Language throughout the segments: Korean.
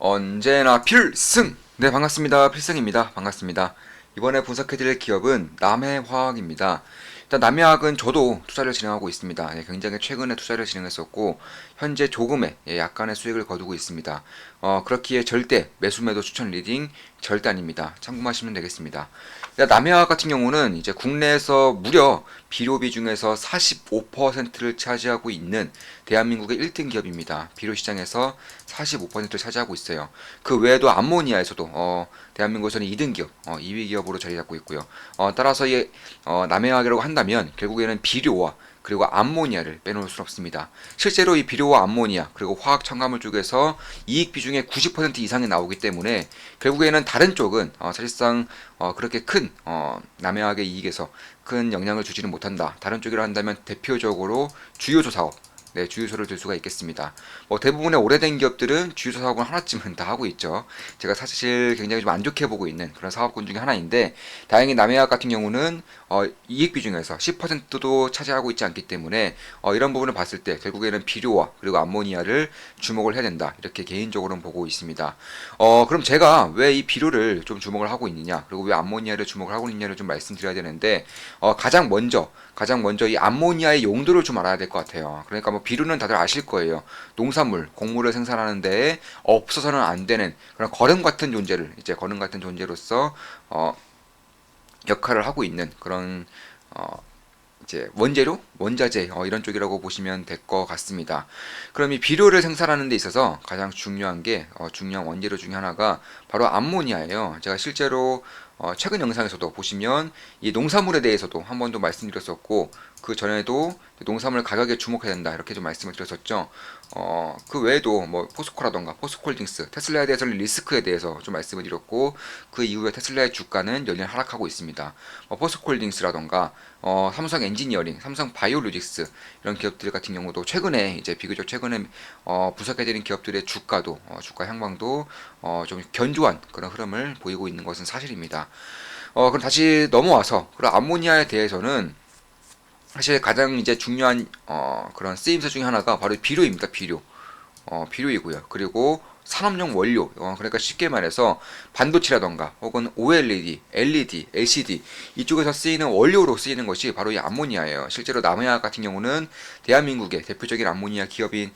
언제나 필승! 네, 반갑습니다. 필승입니다. 반갑습니다. 이번에 분석해드릴 기업은 남해화학입니다. 일단 남해화학은 저도 투자를 진행하고 있습니다. 굉장히 최근에 투자를 진행했었고 현재 조금의 약간의 수익을 거두고 있습니다. 그렇기에 절대 매수 추천 리딩 절대 아닙니다. 참고하시면 되겠습니다. 남해화학 같은 경우는 이제 국내에서 무려 비료 비중에서 45%를 차지하고 있는 대한민국의 1등 기업입니다. 비료 시장에서 45%를 차지하고 있어요. 그 외에도 암모니아에서도 대한민국에서는 2등 기업, 2위 기업으로 자리 잡고 있고요. 따라서 이 남해화학이라고 한다면 결국에는 비료와 그리고 암모니아를 빼놓을 수는 없습니다. 실제로 이 비료와 암모니아 그리고 화학 첨가물 쪽에서 이익 비중의 90% 이상이 나오기 때문에 결국에는 다른 쪽은 사실상 그렇게 큰 남해화학의 이익에서 큰 영향을 주지는 못한다. 다른 쪽이라 한다면 대표적으로 주요소 사업, 주유소를 들 수가 있겠습니다. 대부분의 오래된 기업들은 주유소 사업은 하나쯤은 다 하고 있죠. 제가 사실 굉장히 좀 안 좋게 보고 있는 그런 사업군 중에 하나인데, 다행히 남해화학 같은 경우는 이익 비중에서 10%도 차지하고 있지 않기 때문에 이런 부분을 봤을 때 결국에는 비료와 그리고 암모니아를 주목을 해야 된다. 이렇게 개인적으로는 보고 있습니다. 그럼 제가 왜 이 비료를 좀 주목을 하고 있느냐, 그리고 왜 암모니아를 주목을 하고 있느냐를 좀 말씀드려야 되는데, 가장 먼저 이 암모니아의 용도를 좀 알아야 될 것 같아요. 그러니까 비료는 다들 아실 거예요. 농산물, 곡물을 생산하는데 없어서는 안 되는 그런 거름 같은 존재를 이제 거름 같은 존재로서 역할을 하고 있는 그런 이제 원재료, 원자재 이런 쪽이라고 보시면 될 것 같습니다. 그럼 이 비료를 생산하는 데 있어서 가장 중요한 게 중요한 원재료 중에 하나가 바로 암모니아예요. 제가 실제로 최근 영상에서도 보시면 이 농산물에 대해서도 한 번도 말씀드렸었고, 그 전에도 농산물 가격에 주목해야 된다 이렇게 좀 말씀을 드렸었죠. 그 외에도 포스코라던가 포스코홀딩스, 테슬라에 대해서는 리스크에 대해서 좀 말씀을 드렸고, 그 이후에 테슬라의 주가는 연일 하락하고 있습니다. 포스코홀딩스라던가 삼성 엔지니어링, 삼성 바이오로직스 이런 기업들 같은 경우도 최근에 이제 비교적 최근에 분석해드린 기업들의 주가도 주가 향방도 좀 견조한 그런 흐름을 보이고 있는 것은 사실입니다. 그럼 다시 넘어와서 그런 암모니아에 대해서는 사실 가장 이제 중요한 그런 쓰임새 중에 하나가 바로 비료입니다. 비료이고요. 그리고 산업용 원료, 그러니까 쉽게 말해서 반도체라던가 혹은 OLED, LED, LCD 이쪽에서 쓰이는 원료로 쓰이는 것이 바로 이 암모니아예요. 실제로 남해화학 같은 경우는 대한민국의 대표적인 암모니아 기업인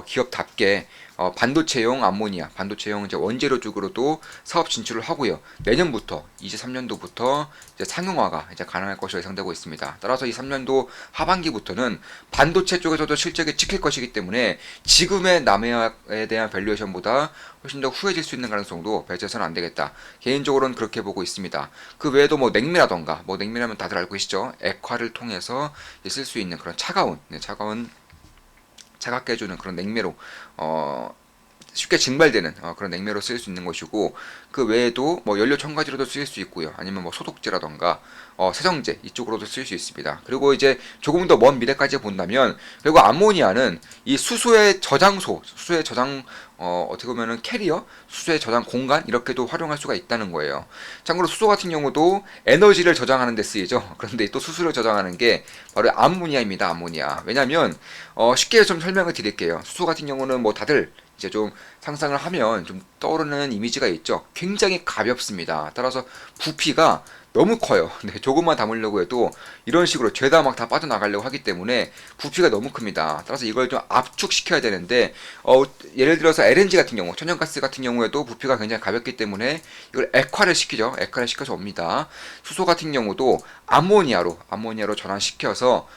기업답게 반도체용 암모니아, 반도체용 이제 원재료 쪽으로도 사업 진출을 하고요. 내년부터 23년도부터 이제 상용화가 이제 가능할 것으로 예상되고 있습니다. 따라서 이 3년도 하반기부터는 반도체 쪽에서도 실적이 찍힐 것이기 때문에 지금의 남해화에 대한 밸류에이션보다 훨씬 더 후해질 수 있는 가능성도 배제해서는 안 되겠다. 개인적으로는 그렇게 보고 있습니다. 그 외에도 냉매라던가, 냉매라면 다들 알고 계시죠? 액화를 통해서 쓸 수 있는 그런 차가운 차갑게 해주는 그런 냉매로 쉽게 증발되는 그런 냉매로 쓰일 수 있는 것이고, 그 외에도 연료 첨가지로도 쓰일 수 있고요. 아니면 소독제라던가 세정제 이쪽으로도 쓰일 수 있습니다. 그리고 이제 조금 더 먼 미래까지 본다면 그리고 암모니아는 이 수소의 저장소, 수소의 저장 어떻게 보면은 캐리어, 수소의 저장 공간 이렇게도 활용할 수가 있다는 거예요. 참고로 수소 같은 경우도 에너지를 저장하는 데 쓰이죠. 그런데 또 수소를 저장하는 게 바로 암모니아입니다. 암모니아. 왜냐하면 쉽게 좀 설명을 드릴게요. 수소 같은 경우는 다들 이제 좀 상상을 하면 좀 떠오르는 이미지가 있죠. 굉장히 가볍습니다. 따라서 부피가 너무 커요. 조금만 담으려고 해도 이런 식으로 죄다 막 다 빠져나가려고 하기 때문에 부피가 너무 큽니다. 따라서 이걸 좀 압축시켜야 되는데 예를 들어서 LNG 같은 경우, 천연가스 같은 경우에도 부피가 굉장히 가볍기 때문에 이걸 액화를 시키죠. 액화를 시켜서 옵니다. 수소 같은 경우도 암모니아로 전환시켜서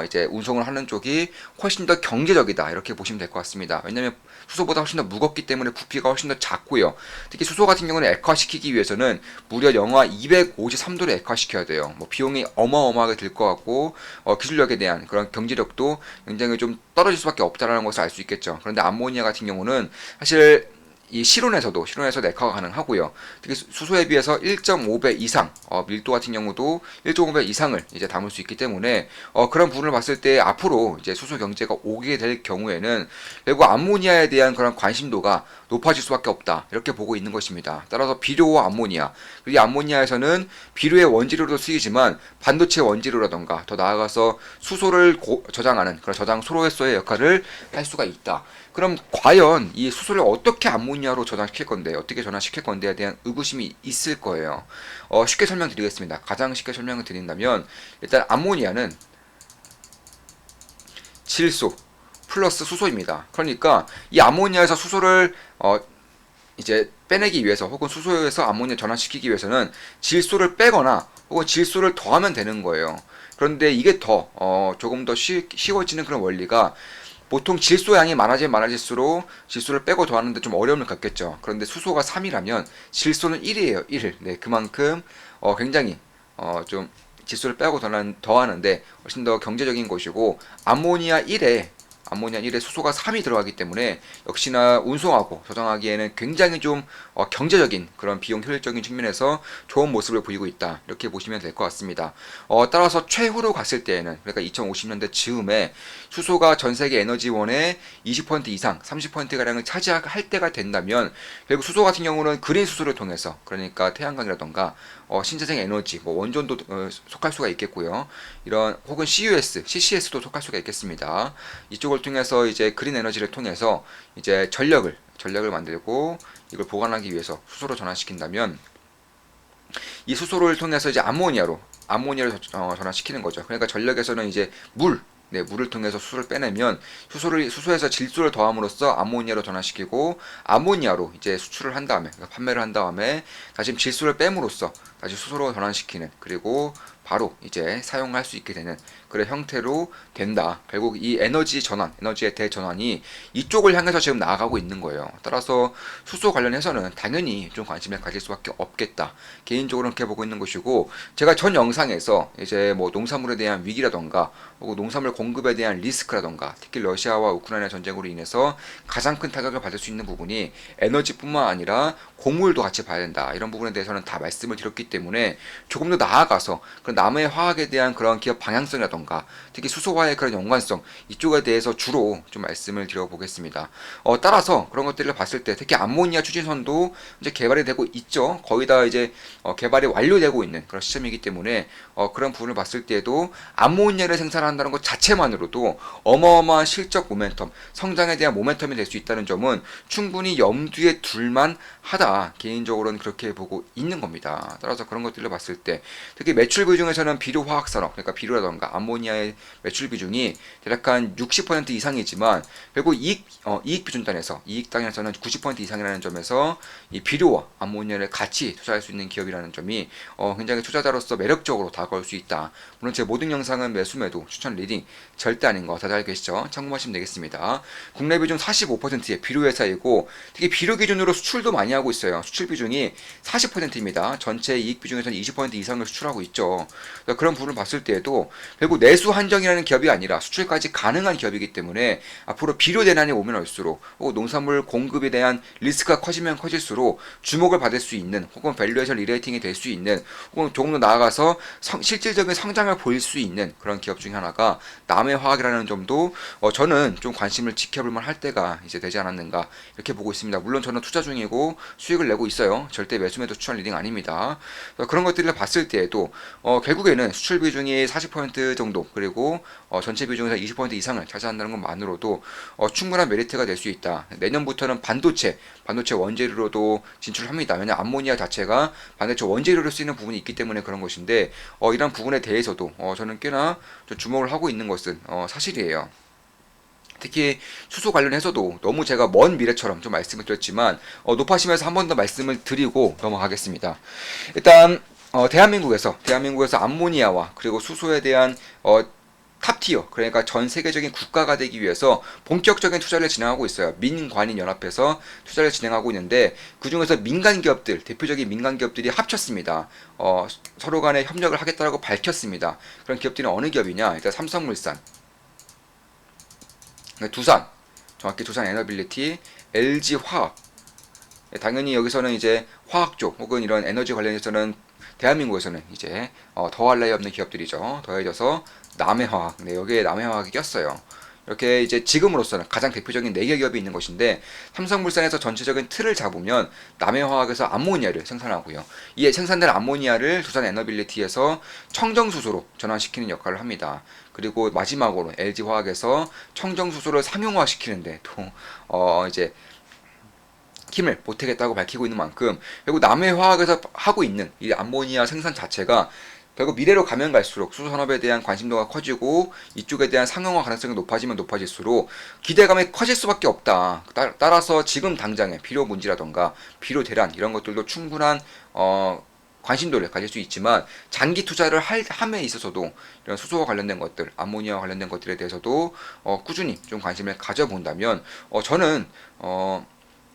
이제 운송을 하는 쪽이 훨씬 더 경제적이다 이렇게 보시면 될 것 같습니다. 왜냐하면 수소보다 훨씬 더 무겁기 때문에 부피가 훨씬 더 작고요. 특히 수소 같은 경우는 액화시키기 위해서는 무려 영하 253도를 액화시켜야 돼요. 비용이 어마어마하게 들 것 같고 기술력에 대한 그런 경제력도 굉장히 좀 떨어질 수밖에 없다는 것을 알 수 있겠죠. 그런데 암모니아 같은 경우는 사실 이 실온에서도 액화가 가능하고요. 특히 수소에 비해서 1.5배 이상 밀도 같은 경우도 1.5배 이상을 이제 담을 수 있기 때문에 그런 부분을 봤을 때 앞으로 이제 수소 경제가 오게 될 경우에는 결국 암모니아에 대한 그런 관심도가 높아질 수밖에 없다 이렇게 보고 있는 것입니다. 따라서 비료와 암모니아, 그리고 이 암모니아에서는 비료의 원재료로 쓰이지만 반도체 원재료라던가 더 나아가서 수소를 저장하는 그런 저장소로서의 역할을 할 수가 있다. 그럼 과연 이 수소를 어떻게 암모니아로 전환시킬 건데, 어떻게 전환시킬 건데에 대한 의구심이 있을 거예요. 쉽게 설명드리겠습니다. 가장 쉽게 설명을 드린다면, 일단 암모니아는 질소 플러스 수소입니다. 그러니까 이 암모니아에서 수소를 이제 빼내기 위해서, 혹은 수소에서 암모니아 전환시키기 위해서는 질소를 빼거나 혹은 질소를 더하면 되는 거예요. 그런데 이게 조금 더 쉬워지는 그런 원리가, 보통 질소 양이 많아지면 많아질수록 질소를 빼고 더하는데 좀 어려움을 겪겠죠. 그런데 수소가 3이라면 질소는 1이에요. 1. 네, 그만큼 굉장히 좀 질소를 빼고 더하는데 훨씬 더 경제적인 것이고, 암모니아 1에 수소가 3이 들어가기 때문에 역시나 운송하고 저장하기에는 굉장히 좀 경제적인 그런 비용 효율적인 측면에서 좋은 모습을 보이고 있다. 이렇게 보시면 될 것 같습니다. 따라서 최후로 갔을 때에는, 그러니까 2050년대 즈음에 수소가 전 세계 에너지원의 20% 이상, 30%가량을 차지할 때가 된다면, 결국 수소 같은 경우는 그린 수소를 통해서, 그러니까 태양광이라던가 신재생 에너지, 뭐 원전도 속할 수가 있겠고요. 이런 혹은 CCS도 속할 수가 있겠습니다. 이쪽을 통해서 이제 그린 에너지를 통해서 이제 전력을 만들고 이걸 보관하기 위해서 수소로 전환시킨다면, 이 수소를 통해서 이제 암모니아로 전환시키는 거죠. 그러니까 전력에서는 이제 물을 통해서 수소를 빼내면 수소에서 질소를 더함으로써 암모니아로 전환시키고, 암모니아로 이제 수출을 한 다음에, 그러니까 판매를 한 다음에 다시 질소를 뺨으로써 다시 수소로 전환시키는, 그리고 바로 이제 사용할 수 있게 되는 그런 형태로 된다. 결국 이 에너지의 대전환이 이쪽을 향해서 지금 나아가고 있는 거예요. 따라서 수소 관련해서는 당연히 좀 관심을 가질 수밖에 없겠다. 개인적으로 그렇게 보고 있는 것이고, 제가 전 영상에서 이제 뭐 농산물에 대한 위기라던가 혹은 농산물 공급에 대한 리스크라던가, 특히 러시아와 우크라이나 전쟁으로 인해서 가장 큰 타격을 받을 수 있는 부분이 에너지뿐만 아니라 곡물도 같이 봐야 된다. 이런 부분에 대해서는 다 말씀을 드렸기 때문에, 조금 더 나아가서 그런 남의 화학에 대한 그런 기업 방향성이라던가, 특히 수소와의 그런 연관성, 이쪽에 대해서 주로 좀 말씀을 드려보겠습니다. 따라서 그런 것들을 봤을 때, 특히 암모니아 추진선도 이제 개발이 되고 있죠. 거의 다 이제 개발이 완료되고 있는 그런 시점이기 때문에, 그런 부분을 봤을 때에도 암모니아를 생산한다는 것 자체만으로도 어마어마한 실적 모멘텀, 성장에 대한 모멘텀이 될 수 있다는 점은 충분히 염두에 둘만 하다. 개인적으로는 그렇게 보고 있는 겁니다. 따라서 그런 것들을 봤을 때, 특히 매출 비중에서는 비료화학산업, 그러니까 비료라던가 암모니아의 매출 비중이 대략 한 60% 이상이지만, 결국 이익 비중단에서는 90% 이상이라는 점에서 이 비료와 암모니아를 같이 투자할 수 있는 기업이라는 점이 굉장히 투자자로서 매력적으로 다가올 수 있다. 물론 제 모든 영상은 매수매도 추천 리딩 절대 아닌 거 다들 알고 계시죠? 참고하시면 되겠습니다. 국내 비중 45%의 비료 회사이고, 특히 비료 기준으로 수출도 많이 하고 있어요. 수출 비중이 40%입니다. 전체 이익 비중에서는 20% 이상을 수출하고 있죠. 그러니까 그런 부분을 봤을 때에도 결국 내수 한정이라는 기업이 아니라 수출까지 가능한 기업이기 때문에, 앞으로 비료 대란이 오면 올수록 혹은 농산물 공급에 대한 리스크가 커지면 커질수록 주목을 받을 수 있는, 혹은 밸류에이션 리레이팅이 될 수 있는, 혹은 조금 더 나아가서 실질적인 성장을 보일 수 있는 그런 기업 중에 하나가 남의 화학이라는 점도 저는 좀 관심을 지켜볼 만할 때가 이제 되지 않았는가, 이렇게 보고 있습니다. 물론 저는 투자 중이고 수익을 내고 있어요. 절대 매수매도 추천 리딩 아닙니다. 그런 것들을 봤을 때에도 결국에는 수출 비중이 40% 정도, 그리고 전체 비중에서 20% 이상을 차지한다는 것만으로도 충분한 메리트가 될 수 있다. 내년부터는 반도체 원재료로도 진출합니다. 왜냐 암모니아 자체가 반도체 원재료로 쓰이는 부분이 있기 때문에 그런 것인데, 이런 부분에 대해서도 저는 꽤나 좀 주목을 하고 있는 것은 사실이에요. 특히 수소 관련해서도 너무 제가 먼 미래처럼 좀 말씀을 드렸지만, 높아심에서 한 번 더 말씀을 드리고 넘어가겠습니다. 일단 대한민국에서 암모니아와 그리고 수소에 대한 탑티어, 그러니까 전 세계적인 국가가 되기 위해서 본격적인 투자를 진행하고 있어요. 민관인 연합해서 투자를 진행하고 있는데, 그 중에서 대표적인 민간 기업들이 합쳤습니다. 서로 간에 협력을 하겠다고 밝혔습니다. 그런 기업들은 어느 기업이냐? 일단 삼성물산, 정확히 두산 에너빌리티, LG화학. 당연히 여기서는 이제 화학 쪽 혹은 이런 에너지 관련해서는 대한민국에서는 이제 더할 나위 없는 기업들이죠. 더해져서 남해화학, 여기에 남해화학이 꼈어요. 이렇게 이제 지금으로서는 가장 대표적인 4개 기업이 있는 것인데, 삼성물산에서 전체적인 틀을 잡으면 남해화학에서 암모니아를 생산하고요. 이에 생산된 암모니아를 두산 에너빌리티에서 청정수소로 전환시키는 역할을 합니다. 그리고 마지막으로 LG화학에서 청정수소를 상용화시키는데 또 이제 힘을 보태겠다고 밝히고 있는 만큼, 결국 남해화학에서 하고 있는 이 암모니아 생산 자체가 결국 미래로 가면 갈수록 수소 산업에 대한 관심도가 커지고 이쪽에 대한 상용화 가능성이 높아지면 높아질수록 기대감이 커질 수밖에 없다. 따라서 지금 당장의 비료 문제라던가 비료 대란 이런 것들도 충분한 관심도를 가질 수 있지만, 장기 투자를 함에 있어서도 이런 수소와 관련된 것들, 암모니아와 관련된 것들에 대해서도 꾸준히 좀 관심을 가져본다면 저는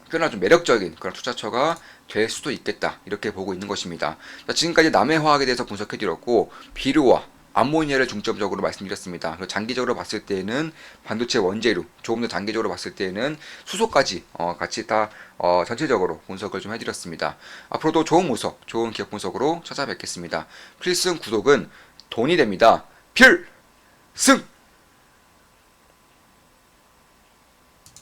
꽤나 좀 매력적인 그런 투자처가 될 수도 있겠다, 이렇게 보고 있는 것입니다. 자, 지금까지 남해화학에 대해서 분석해드렸고, 비료와 암모니아를 중점적으로 말씀드렸습니다. 그리고 장기적으로 봤을 때는 반도체 원재료, 조금 더 장기적으로 봤을 때는 수소까지 같이 다 전체적으로 분석을 좀 해드렸습니다. 앞으로도 좋은 분석, 좋은 기업 분석으로 찾아뵙겠습니다. 필승 구독은 돈이 됩니다. 필승!